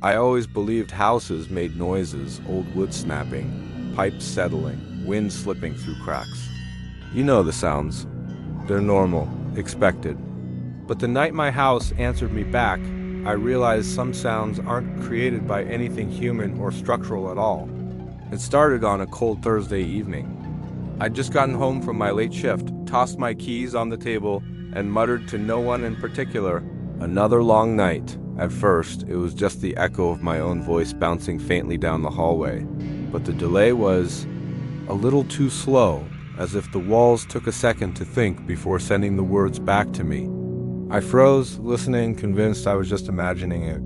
I always believed houses made noises, old wood snapping, pipes settling, wind slipping through cracks. You know the sounds. They're normal, expected. But the night my house answered me back, I realized some sounds aren't created by anything human or structural at all. It started on a cold Thursday evening. I'd just gotten home from my late shift, tossed my keys on the table, and muttered to no one in particular, "Another long night." At first, it was just the echo of my own voice bouncing faintly down the hallway, but the delay was a little too slow, as if the walls took a second to think before sending the words back to me. I froze, listening, convinced I was just imagining it.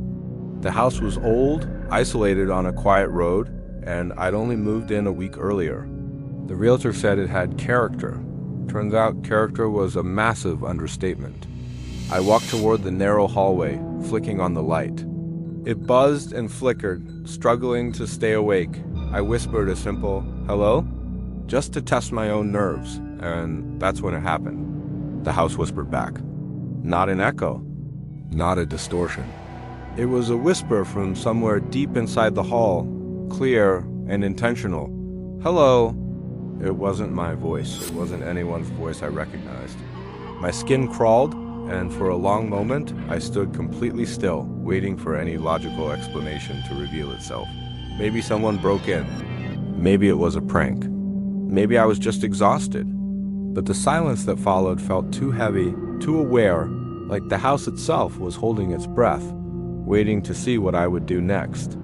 The house was old, isolated on a quiet road, and I'd only moved in a week earlier. The realtor said it had character. Turns out character was a massive understatement. I walked toward the narrow hallway, flicking on the light. It buzzed and flickered, struggling to stay awake. I whispered a simple, "Hello?" just to test my own nerves, and that's when it happened. The house whispered back. Not an echo, not a distortion. It was a whisper from somewhere deep inside the hall, clear and intentional. "Hello." It wasn't my voice. It wasn't anyone's voice I recognized. My skin crawled, and for a long moment, I stood completely still, waiting for any logical explanation to reveal itself. Maybe someone broke in. Maybe it was a prank. Maybe I was just exhausted. But the silence that followed felt too heavy, too aware, like the house itself was holding its breath, waiting to see what I would do next.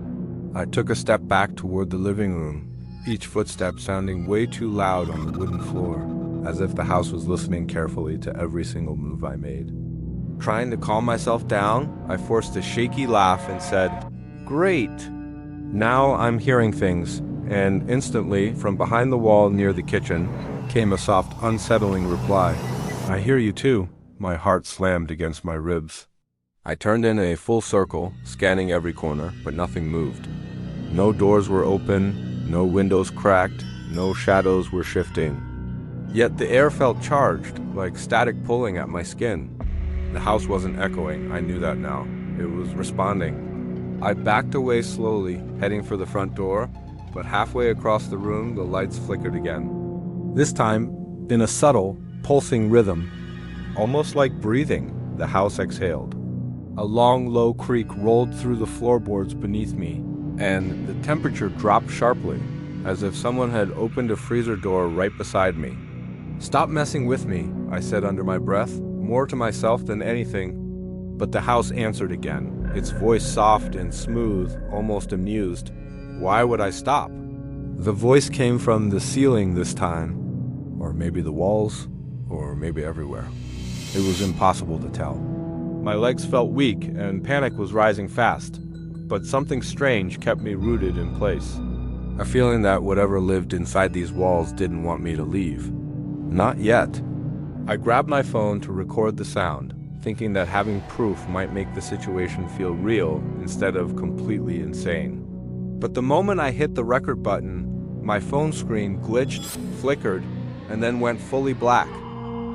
I took a step back toward the living room, each footstep sounding way too loud on the wooden floor, as if the house was listening carefully to every single move I made. Trying to calm myself down, I forced a shaky laugh and said, "Great! Now I'm hearing things," and instantly, from behind the wall near the kitchen, came a soft, unsettling reply. "I hear you too." My heart slammed against my ribs. I turned in a full circle, scanning every corner, but nothing moved. No doors were open, no windows cracked, no shadows were shifting. Yet the air felt charged, like static pulling at my skin. The house wasn't echoing, I knew that now. It was responding. I backed away slowly, heading for the front door, but halfway across the room, the lights flickered again. This time, in a subtle, pulsing rhythm, almost like breathing, the house exhaled. A long, low creak rolled through the floorboards beneath me, and the temperature dropped sharply, as if someone had opened a freezer door right beside me. "Stop messing with me," I said under my breath, more to myself than anything. But the house answered again, its voice soft and smooth, almost amused. Why would I stop? The voice came from the ceiling this time, or maybe the walls, or maybe everywhere. It was impossible to tell. My legs felt weak and panic was rising fast, but something strange kept me rooted in place. A feeling that whatever lived inside these walls didn't want me to leave. Not yet. I grabbed my phone to record the sound, thinking that having proof might make the situation feel real instead of completely insane. But the moment I hit the record button, my phone screen glitched, flickered, and then went fully black.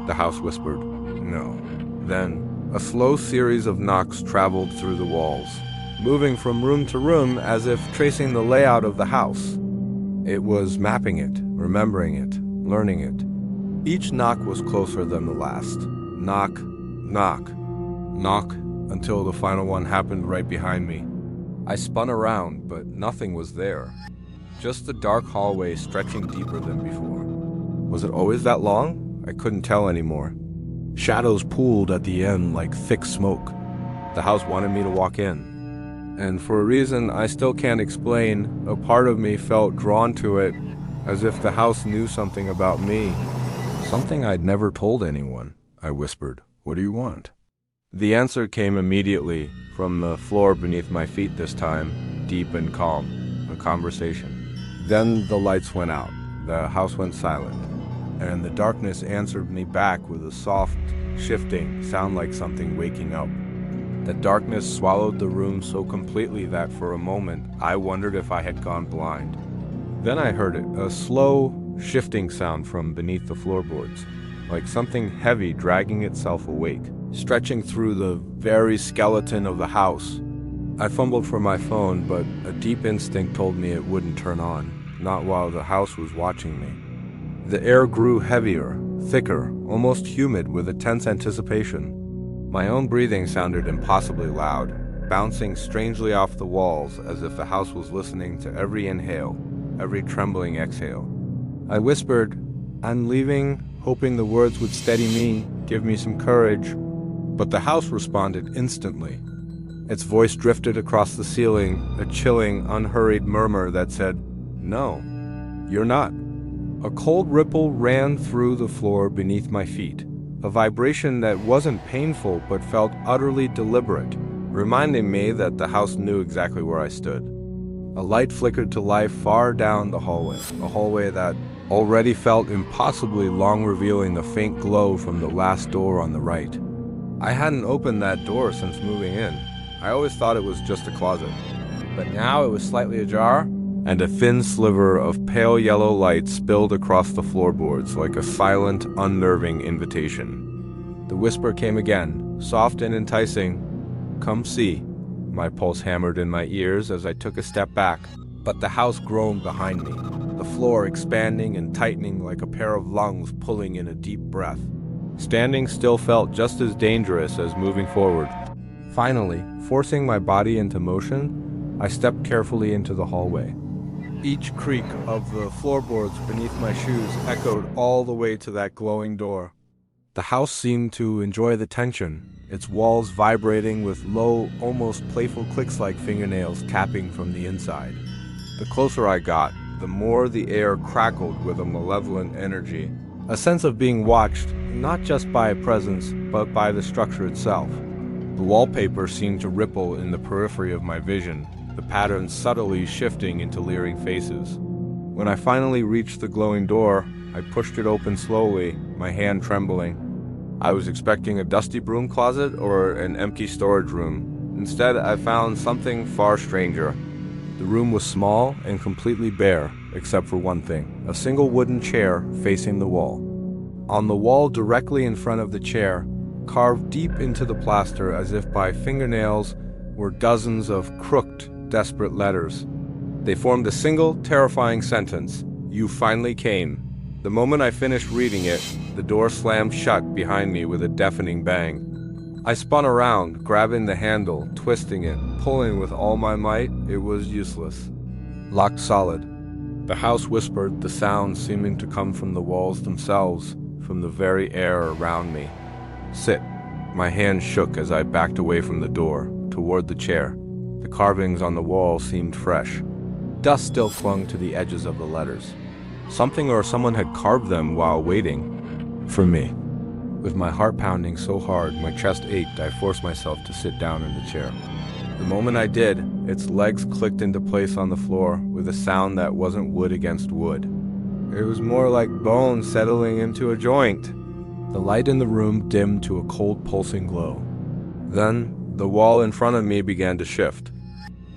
The house whispered, "No." Then, a slow series of knocks traveled through the walls, moving from room to room as if tracing the layout of the house. It was mapping it, remembering it, learning it. Each knock was closer than the last. Knock, knock, knock, until the final one happened right behind me. I spun around, but nothing was there. Just the dark hallway stretching deeper than before. Was it always that long? I couldn't tell anymore. Shadows pooled at the end like thick smoke. The house wanted me to walk in. And for a reason I still can't explain, a part of me felt drawn to it, as if the house knew something about me. "Something I'd never told anyone," I whispered. "What do you want?" The answer came immediately, from the floor beneath my feet this time, deep and calm. A conversation. Then the lights went out, the house went silent, and the darkness answered me back with a soft, shifting sound like something waking up. The darkness swallowed the room so completely that for a moment I wondered if I had gone blind. Then I heard it, a slow, shifting sound from beneath the floorboards, like something heavy dragging itself awake, stretching through the very skeleton of the house. I fumbled for my phone, but a deep instinct told me it wouldn't turn on, not while the house was watching me. The air grew heavier, thicker, almost humid with a tense anticipation. My own breathing sounded impossibly loud, bouncing strangely off the walls as if the house was listening to every inhale, every trembling exhale. I whispered, "I'm leaving," hoping the words would steady me, give me some courage. But the house responded instantly. Its voice drifted across the ceiling, a chilling, unhurried murmur that said, "No, you're not." A cold ripple ran through the floor beneath my feet, a vibration that wasn't painful but felt utterly deliberate, reminding me that the house knew exactly where I stood. A light flickered to life far down the hallway, a hallway that already felt impossibly long, revealing the faint glow from the last door on the right. I hadn't opened that door since moving in. I always thought it was just a closet. But now it was slightly ajar, and a thin sliver of pale yellow light spilled across the floorboards like a silent, unnerving invitation. The whisper came again, soft and enticing. "Come see." My pulse hammered in my ears as I took a step back, but the house groaned behind me, the floor expanding and tightening like a pair of lungs pulling in a deep breath. Standing still felt just as dangerous as moving forward. Finally, forcing my body into motion, I stepped carefully into the hallway. Each creak of the floorboards beneath my shoes echoed all the way to that glowing door. The house seemed to enjoy the tension, its walls vibrating with low, almost playful clicks like fingernails tapping from the inside. The closer I got, the more the air crackled with a malevolent energy, a sense of being watched, not just by a presence, but by the structure itself. The wallpaper seemed to ripple in the periphery of my vision, the patterns subtly shifting into leering faces. When I finally reached the glowing door, I pushed it open slowly, my hand trembling. I was expecting a dusty broom closet or an empty storage room. Instead, I found something far stranger. The room was small and completely bare, except for one thing, a single wooden chair facing the wall. On the wall directly in front of the chair, carved deep into the plaster as if by fingernails, were dozens of crooked, desperate letters. They formed a single, terrifying sentence: "You finally came." The moment I finished reading it, the door slammed shut behind me with a deafening bang. I spun around, grabbing the handle, twisting it, pulling with all my might. It was useless. Locked solid. The house whispered, the sound seeming to come from the walls themselves, from the very air around me. "Sit." My hand shook as I backed away from the door, toward the chair. The carvings on the wall seemed fresh. Dust still clung to the edges of the letters. Something or someone had carved them while waiting for me. With my heart pounding so hard, my chest ached, I forced myself to sit down in the chair. The moment I did, its legs clicked into place on the floor with a sound that wasn't wood against wood. It was more like bone settling into a joint. The light in the room dimmed to a cold, pulsing glow. Then, the wall in front of me began to shift.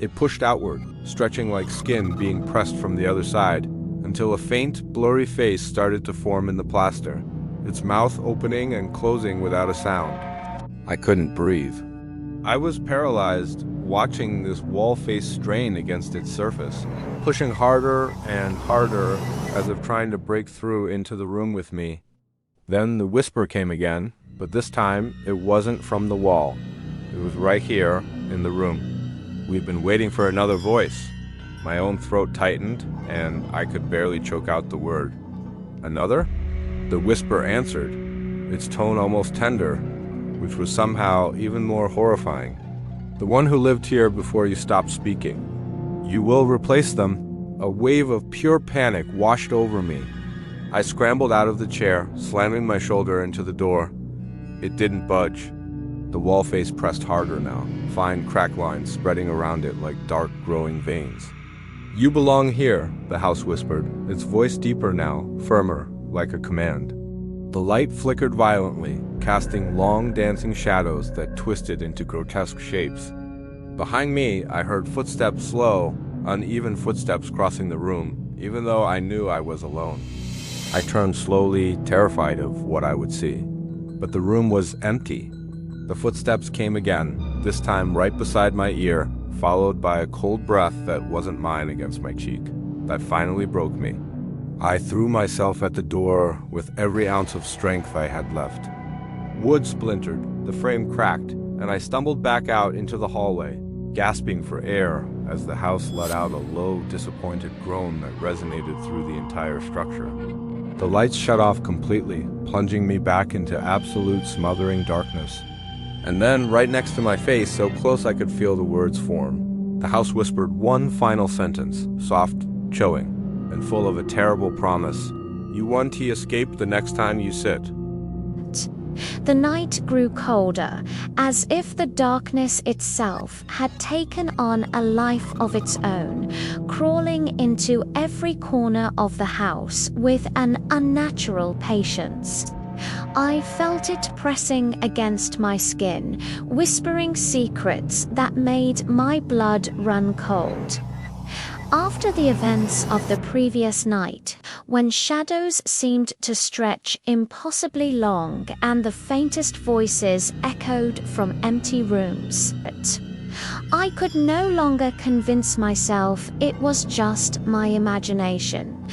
It pushed outward, stretching like skin being pressed from the other side, until a faint, blurry face started to form in the plaster, its mouth opening and closing without a sound. I couldn't breathe. I was paralyzed, watching this wall face strain against its surface, pushing harder and harder as if trying to break through into the room with me. Then the whisper came again, but this time it wasn't from the wall. It was right here in the room. We'd been waiting for another voice. My own throat tightened, and I could barely choke out the word. "Another?" The whisper answered, its tone almost tender, which was somehow even more horrifying. "The one who lived here before you stopped speaking. You will replace them." A wave of pure panic washed over me. I scrambled out of the chair, slamming my shoulder into the door. It didn't budge. The wall face pressed harder now, fine crack lines spreading around it like dark, growing veins. "You belong here," the house whispered, its voice deeper now, firmer, like a command. The light flickered violently, casting long, dancing shadows that twisted into grotesque shapes. Behind me, I heard footsteps, slow, uneven footsteps crossing the room, even though I knew I was alone. I turned slowly, terrified of what I would see. But the room was empty. The footsteps came again, this time right beside my ear, followed by a cold breath that wasn't mine against my cheek. That finally broke me. I threw myself at the door with every ounce of strength I had left. Wood splintered, the frame cracked, and I stumbled back out into the hallway, gasping for air as the house let out a low, disappointed groan that resonated through the entire structure. The lights shut off completely, plunging me back into absolute smothering darkness. And then, right next to my face, so close I could feel the words form, the house whispered one final sentence, soft, chilling, and full of a terrible promise. You want to escape the next time you sit. The night grew colder, as if the darkness itself had taken on a life of its own, crawling into every corner of the house with an unnatural patience. I felt it pressing against my skin, whispering secrets that made my blood run cold. After the events of the previous night, when shadows seemed to stretch impossibly long and the faintest voices echoed from empty rooms, I could no longer convince myself it was just my imagination.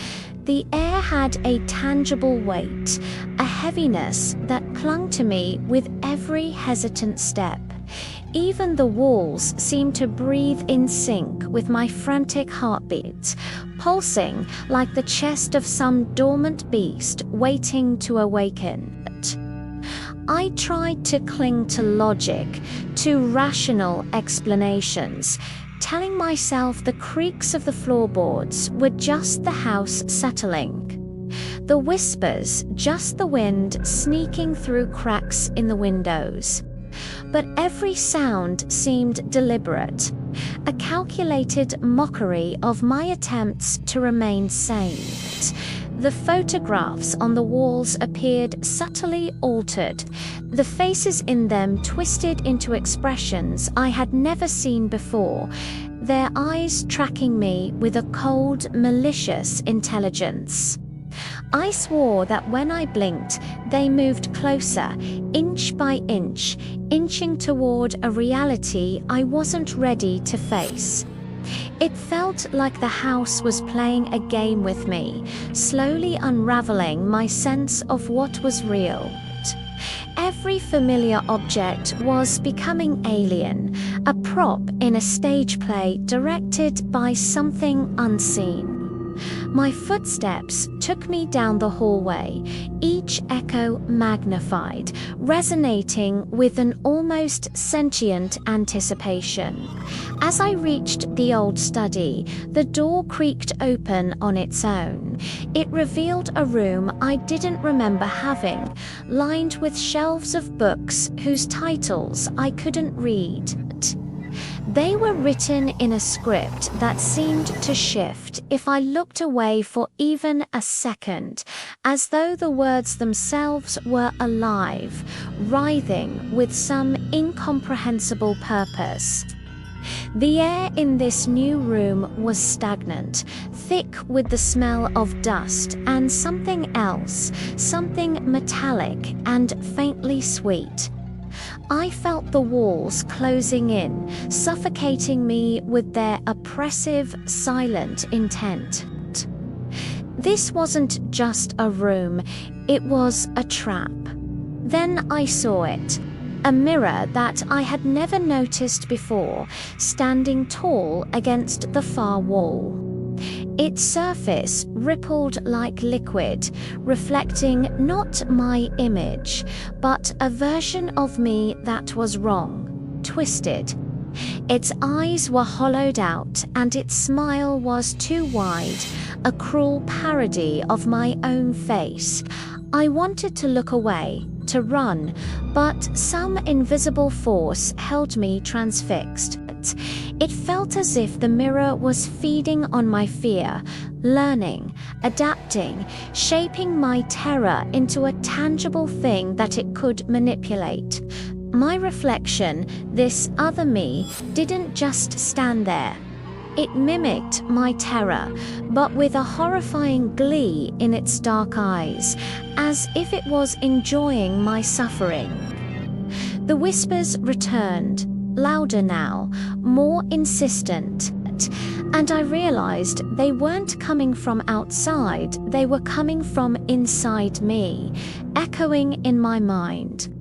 The air had a tangible weight, a heaviness that clung to me with every hesitant step. Even the walls seemed to breathe in sync with my frantic heartbeats, pulsing like the chest of some dormant beast waiting to awaken. I tried to cling to logic, to rational explanations, telling myself the creaks of the floorboards were just the house settling. The whispers, just the wind sneaking through cracks in the windows. But every sound seemed deliberate, a calculated mockery of my attempts to remain sane. The photographs on the walls appeared subtly altered, the faces in them twisted into expressions I had never seen before, their eyes tracking me with a cold, malicious intelligence. I swore that when I blinked, they moved closer, inch by inch, inching toward a reality I wasn't ready to face. It felt like the house was playing a game with me, slowly unraveling my sense of what was real. Every familiar object was becoming alien, a prop in a stage play directed by something unseen. My footsteps took me down the hallway, each echo magnified, resonating with an almost sentient anticipation. As I reached the old study, the door creaked open on its own. It revealed a room I didn't remember having, lined with shelves of books whose titles I couldn't read. They were written in a script that seemed to shift if I looked away for even a second, as though the words themselves were alive, writhing with some incomprehensible purpose. The air in this new room was stagnant, thick with the smell of dust and something else, something metallic and faintly sweet. I felt the walls closing in, suffocating me with their oppressive, silent intent. This wasn't just a room, it was a trap. Then I saw it. A mirror that I had never noticed before, standing tall against the far wall. Its surface rippled like liquid, reflecting not my image, but a version of me that was wrong, twisted. Its eyes were hollowed out, and its smile was too wide, a cruel parody of my own face. I wanted to look away, to run, but some invisible force held me transfixed. It felt as if the mirror was feeding on my fear, learning, adapting, shaping my terror into a tangible thing that it could manipulate. My reflection, this other me, didn't just stand there. It mimicked my terror, but with a horrifying glee in its dark eyes, as if it was enjoying my suffering. The whispers returned, louder now, more insistent. And I realized they weren't coming from outside, they were coming from inside me, echoing in my mind.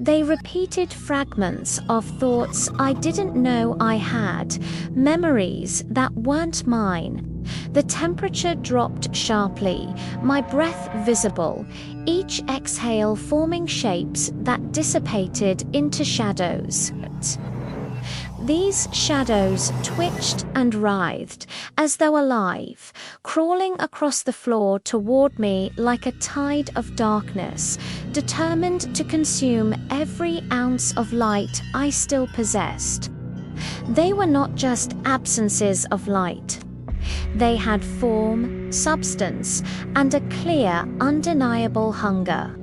They repeated fragments of thoughts I didn't know I had, memories that weren't mine. The temperature dropped sharply, my breath visible, each exhale forming shapes that dissipated into shadows. These shadows twitched and writhed, as though alive, crawling across the floor toward me like a tide of darkness, determined to consume every ounce of light I still possessed. They were not just absences of light. They had form, substance, and a clear, undeniable hunger.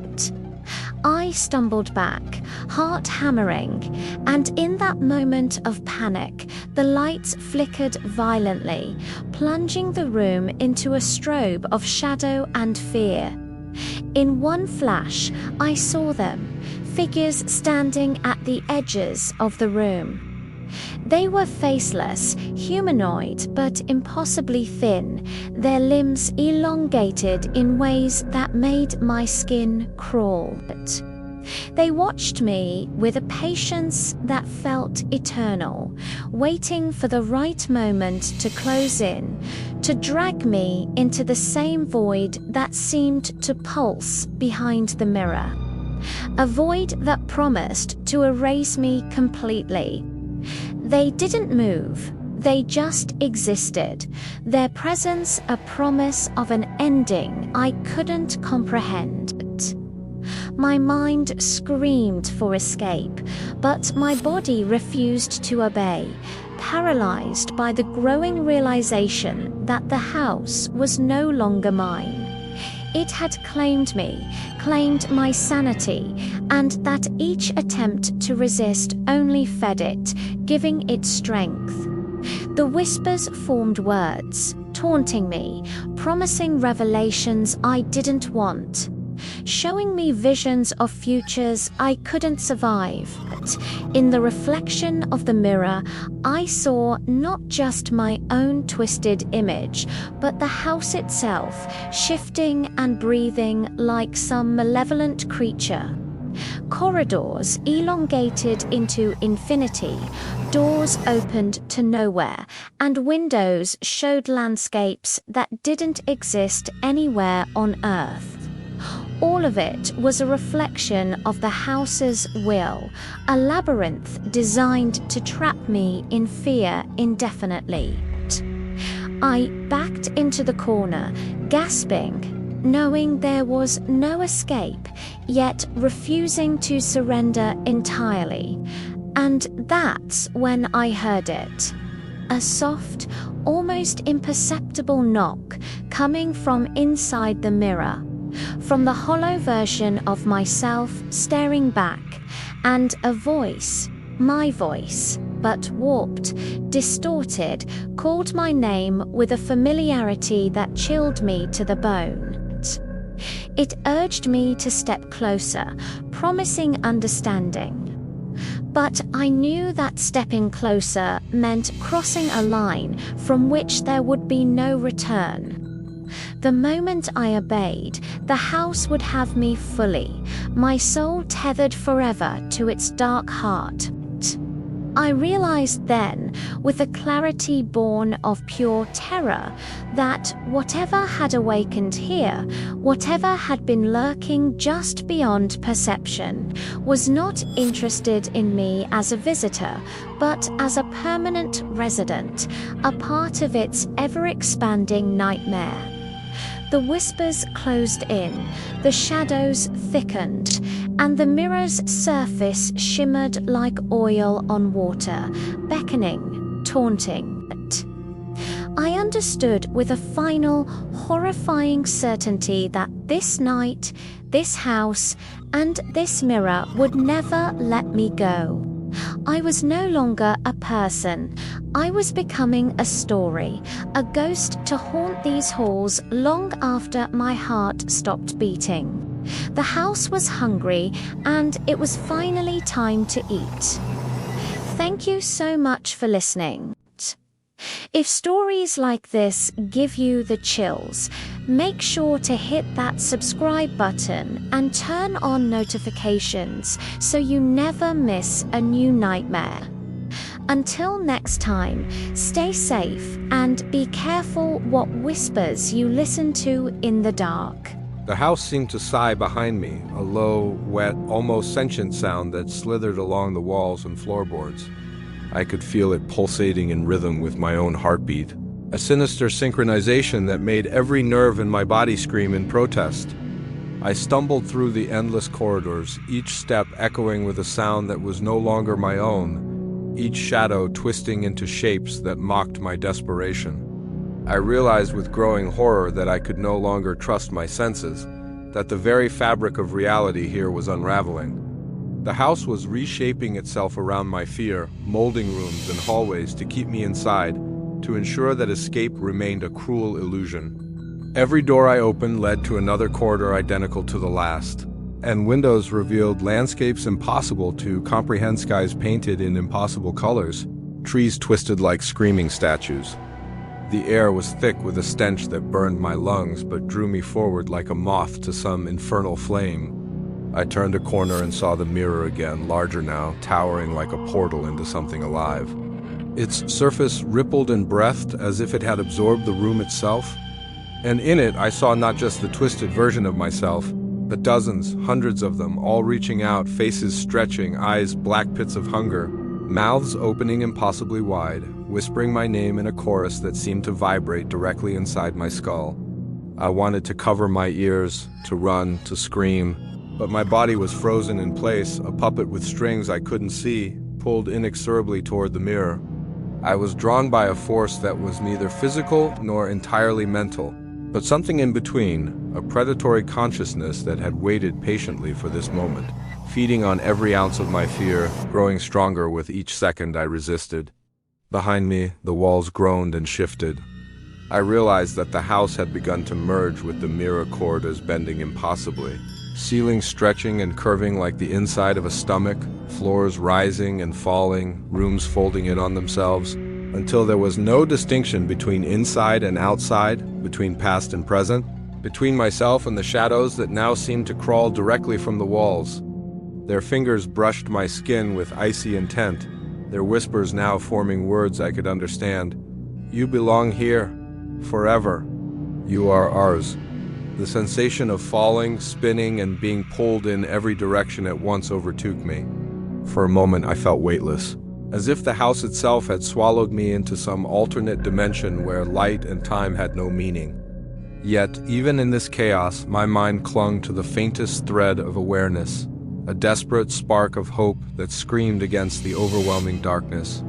I stumbled back, heart hammering, and in that moment of panic, the lights flickered violently, plunging the room into a strobe of shadow and fear. In one flash, I saw them, figures standing at the edges of the room. They were faceless, humanoid, but impossibly thin, their limbs elongated in ways that made my skin crawl. They watched me with a patience that felt eternal, waiting for the right moment to close in, to drag me into the same void that seemed to pulse behind the mirror. A void that promised to erase me completely. They didn't move, they just existed, their presence a promise of an ending I couldn't comprehend. My mind screamed for escape, but my body refused to obey, paralyzed by the growing realization that the house was no longer mine. It had claimed me, claimed my sanity, and that each attempt to resist only fed it, giving it strength. The whispers formed words, taunting me, promising revelations I didn't want, showing me visions of futures I couldn't survive. But in the reflection of the mirror, I saw not just my own twisted image, but the house itself, shifting and breathing like some malevolent creature. Corridors elongated into infinity, doors opened to nowhere, and windows showed landscapes that didn't exist anywhere on Earth. All of it was a reflection of the house's will, a labyrinth designed to trap me in fear indefinitely. I backed into the corner, gasping, knowing there was no escape, yet refusing to surrender entirely. And that's when I heard it. A soft, almost imperceptible knock coming from inside the mirror. From the hollow version of myself staring back, and a voice, my voice, but warped, distorted, called my name with a familiarity that chilled me to the bone. It urged me to step closer, promising understanding. But I knew that stepping closer meant crossing a line from which there would be no return. The moment I obeyed, the house would have me fully, my soul tethered forever to its dark heart. I realized then, with a clarity born of pure terror, that whatever had awakened here, whatever had been lurking just beyond perception, was not interested in me as a visitor, but as a permanent resident, a part of its ever-expanding nightmare. The whispers closed in, the shadows thickened, and the mirror's surface shimmered like oil on water, beckoning, taunting. I understood with a final, horrifying certainty that this night, this house, and this mirror would never let me go. I was no longer a person. I was becoming a story, a ghost to haunt these halls long after my heart stopped beating. The house was hungry, and it was finally time to eat. Thank you so much for listening. If stories like this give you the chills, make sure to hit that subscribe button and turn on notifications so you never miss a new nightmare. Until next time, stay safe and be careful what whispers you listen to in the dark. The house seemed to sigh behind me, a low, wet, almost sentient sound that slithered along the walls and floorboards. I could feel it pulsating in rhythm with my own heartbeat, a sinister synchronization that made every nerve in my body scream in protest. I stumbled through the endless corridors, each step echoing with a sound that was no longer my own, each shadow twisting into shapes that mocked my desperation. I realized with growing horror that I could no longer trust my senses, that the very fabric of reality here was unraveling. The house was reshaping itself around my fear, molding rooms and hallways to keep me inside, to ensure that escape remained a cruel illusion. Every door I opened led to another corridor identical to the last, and windows revealed landscapes impossible to comprehend, skies painted in impossible colors, trees twisted like screaming statues. The air was thick with a stench that burned my lungs but drew me forward like a moth to some infernal flame. I turned a corner and saw the mirror again, larger now, towering like a portal into something alive. Its surface rippled and breathed as if it had absorbed the room itself. And in it, I saw not just the twisted version of myself, but dozens, hundreds of them, all reaching out, faces stretching, eyes black pits of hunger, mouths opening impossibly wide, whispering my name in a chorus that seemed to vibrate directly inside my skull. I wanted to cover my ears, to run, to scream, but my body was frozen in place, a puppet with strings I couldn't see, pulled inexorably toward the mirror. I was drawn by a force that was neither physical nor entirely mental, but something in between, a predatory consciousness that had waited patiently for this moment, feeding on every ounce of my fear, growing stronger with each second I resisted. Behind me, the walls groaned and shifted. I realized that the house had begun to merge with the mirror corridors, bending impossibly. Ceilings stretching and curving like the inside of a stomach, floors rising and falling, rooms folding in on themselves, until there was no distinction between inside and outside, between past and present, between myself and the shadows that now seemed to crawl directly from the walls. Their fingers brushed my skin with icy intent, their whispers now forming words I could understand. You belong here, forever. You are ours. The sensation of falling, spinning, and being pulled in every direction at once overtook me. For a moment I felt weightless, as if the house itself had swallowed me into some alternate dimension where light and time had no meaning. Yet, even in this chaos, my mind clung to the faintest thread of awareness, a desperate spark of hope that screamed against the overwhelming darkness.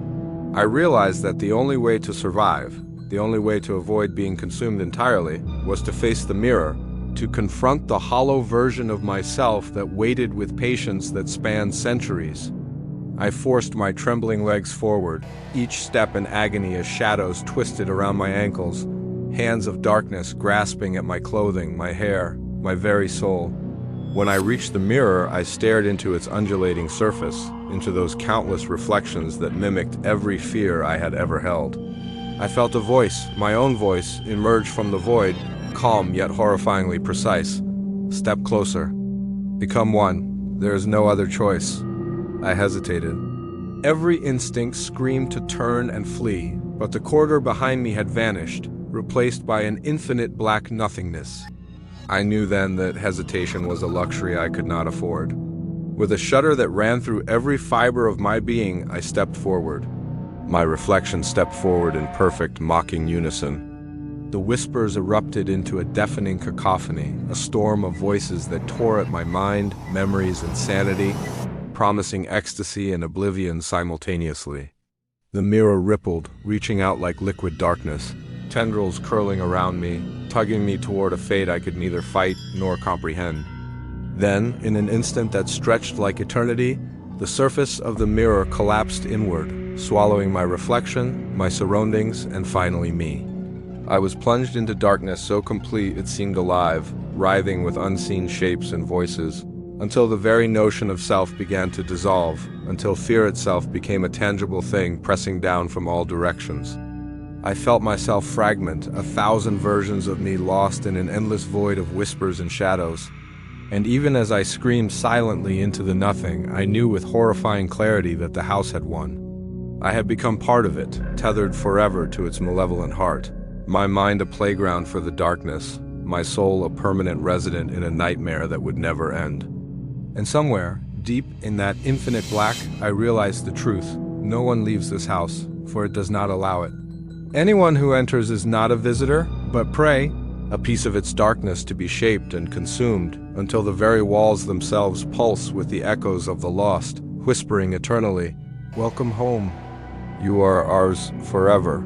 I realized that the only way to survive, the only way to avoid being consumed entirely, was to face the mirror, to confront the hollow version of myself that waited with patience that spanned centuries. I forced my trembling legs forward, each step in agony as shadows twisted around my ankles, hands of darkness grasping at my clothing, my hair, my very soul. When I reached the mirror, I stared into its undulating surface, into those countless reflections that mimicked every fear I had ever held. I felt a voice, my own voice, emerge from the void, calm yet horrifyingly precise. Step closer. Become one. There is no other choice. I hesitated. Every instinct screamed to turn and flee, but the corridor behind me had vanished, replaced by an infinite black nothingness. I knew then that hesitation was a luxury I could not afford. With a shudder that ran through every fiber of my being, I stepped forward. My reflection stepped forward in perfect, mocking unison. The whispers erupted into a deafening cacophony, a storm of voices that tore at my mind, memories, and sanity, promising ecstasy and oblivion simultaneously. The mirror rippled, reaching out like liquid darkness, tendrils curling around me, tugging me toward a fate I could neither fight nor comprehend. Then, in an instant that stretched like eternity, the surface of the mirror collapsed inward, swallowing my reflection, my surroundings, and finally me. I was plunged into darkness so complete it seemed alive, writhing with unseen shapes and voices. until the very notion of self began to dissolve, until fear itself became a tangible thing pressing down from all directions. I felt myself fragment, 1,000 versions of me lost in an endless void of whispers and shadows. And even as I screamed silently into the nothing, I knew with horrifying clarity that the house had won. I had become part of it, tethered forever to its malevolent heart. My mind a playground for the darkness, my soul a permanent resident in a nightmare that would never end. And somewhere, deep in that infinite black, I realized the truth. No one leaves this house, for it does not allow it. Anyone who enters is not a visitor, but prey, a piece of its darkness to be shaped and consumed, until the very walls themselves pulse with the echoes of the lost, whispering eternally, "Welcome home. You are ours forever."